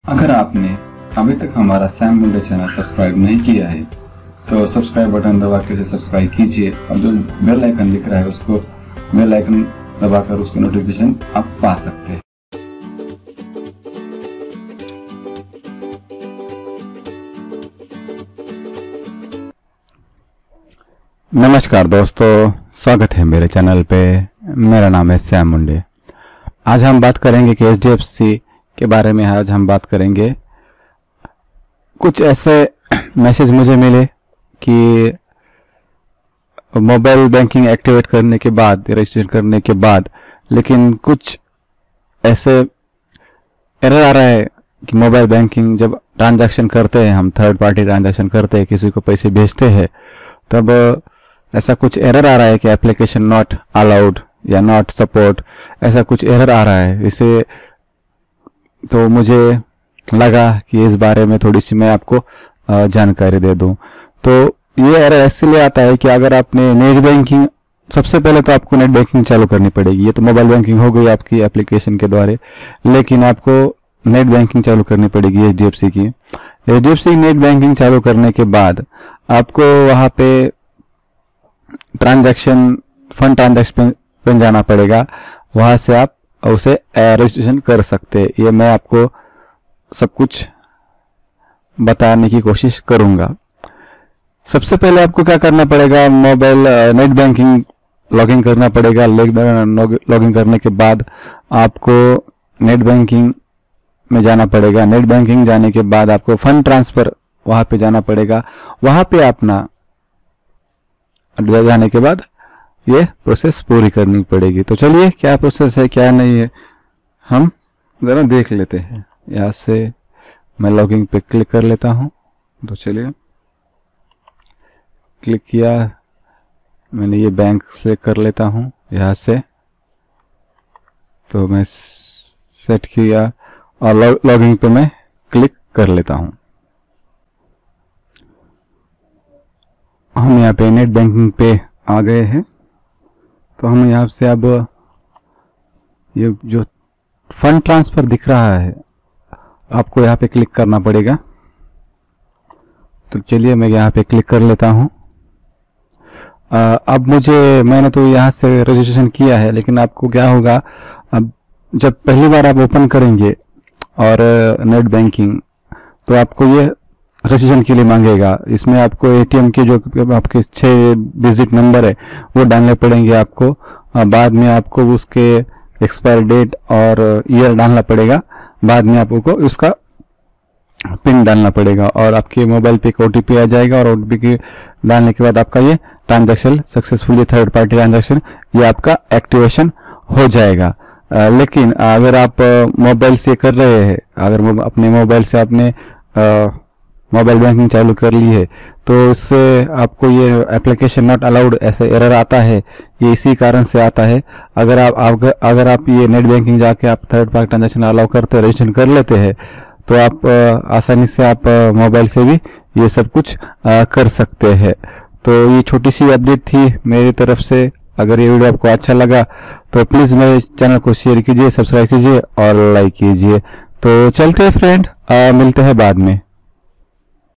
अगर आपने अभी तक हमारा सैम मुंडे चैनल सब्सक्राइब नहीं किया है तो सब्सक्राइब बटन दबा कर सब्सक्राइब कीजिए और जो बेल आइकन दिख रहा है उसको बेल आइकन दबाकर उसकी नोटिफिकेशन आप पा सकते हैं। नमस्कार दोस्तों, स्वागत है मेरे चैनल पे। मेरा नाम है सैम मुंडे। आज हम बात करेंगे कि HDFC के बारे में। आज हम बात करेंगे कुछ ऐसे मैसेज मुझे मिले कि मोबाइल बैंकिंग एक्टिवेट करने के बाद, रजिस्ट्रेशन करने के बाद, लेकिन कुछ ऐसे एरर आ रहा है कि मोबाइल बैंकिंग जब ट्रांजैक्शन करते हैं, हम थर्ड पार्टी ट्रांजैक्शन करते हैं, किसी को पैसे भेजते हैं, तब ऐसा कुछ एरर आ रहा है कि एप्लीकेशन नॉट अलाउड या नॉट सपोर्ट, ऐसा कुछ एरर आ रहा है। इसे तो मुझे लगा कि इस बारे में थोड़ी सी मैं आपको जानकारी दे दूं। तो ये एरर इसलिए आता है कि अगर आपने नेट बैंकिंग, सबसे पहले तो आपको नेट बैंकिंग चालू करनी पड़ेगी। ये तो मोबाइल बैंकिंग हो गई आपकी एप्लीकेशन के द्वारा, लेकिन आपको नेट बैंकिंग चालू करनी पड़ेगी HDFC की। HDFC नेट बैंकिंग चालू करने के बाद आपको वहाँ पे फंड ट्रांजैक्शन पे जाना पड़ेगा। वहाँ से आप उसे रजिस्ट्रेशन कर सकते हैं। ये मैं आपको सब कुछ बताने की कोशिश करूंगा। सबसे पहले आपको क्या करना पड़ेगा, मोबाइल नेट बैंकिंग लॉगिन करना पड़ेगा। लॉगिन करने के बाद आपको नेट बैंकिंग में जाना पड़ेगा। नेट बैंकिंग जाने के बाद आपको फंड ट्रांसफर वहां पे जाना पड़ेगा। वहां पे अपना जाने के बाद ये प्रोसेस पूरी करनी पड़ेगी। तो चलिए, क्या प्रोसेस है क्या नहीं है हम जरा देख लेते हैं। यहाँ से मैं लॉगिन पे क्लिक कर लेता हूँ। तो चलिए, क्लिक किया मैंने, ये बैंक सेलेक्ट कर लेता हूँ यहाँ से। तो मैं सेट किया और लॉगिन पे मैं क्लिक कर लेता हूँ। हम यहाँ पे नेट बैंकिंग पे आ गए हैं। तो हम यहाँ से अब ये जो फंड ट्रांसफर दिख रहा है आपको यहाँ पे क्लिक करना पड़ेगा। तो चलिए, मैं यहाँ पे क्लिक कर लेता हूँ। अब मैंने तो यहाँ से रजिस्ट्रेशन किया है, लेकिन आपको क्या होगा, अब जब पहली बार आप ओपन करेंगे और नेट बैंकिंग, तो आपको ये रजिस्ट्रेशन के लिए मांगेगा। इसमें आपको ATM के जो आपके 6 डिजिट नंबर है वो डालने पड़ेंगे आपको। बाद में आपको उसके एक्सपायर डेट और ईयर डालना पड़ेगा। बाद में आपको उसका पिन डालना पड़ेगा और आपके मोबाइल पे एक OTP आ जाएगा और OTP के डालने के बाद आपका ये transaction successfully, third party transaction, ये आपका एक्टिवेशन हो जाएगा। लेकिन अगर आप मोबाइल से कर रहे हैं, अगर अपने मोबाइल से आपने मोबाइल बैंकिंग चालू कर ली है, तो इससे आपको ये एप्लीकेशन नॉट अलाउड ऐसे एरर आता है। ये इसी कारण से आता है। अगर आप ये नेट बैंकिंग जाके आप थर्ड पार्टी ट्रांजैक्शन अलाउ करते, रजिस्ट्रेशन कर लेते हैं, तो आप आसानी से आप मोबाइल से भी ये सब कुछ कर सकते हैं। तो ये छोटी सी अपडेट थी मेरी तरफ से। अगर ये वीडियो आपको अच्छा लगा तो प्लीज़ मेरे चैनल को शेयर कीजिए, सब्सक्राइब कीजिए और लाइक कीजिए। तो चलते हैं फ्रेंड, मिलते हैं बाद में।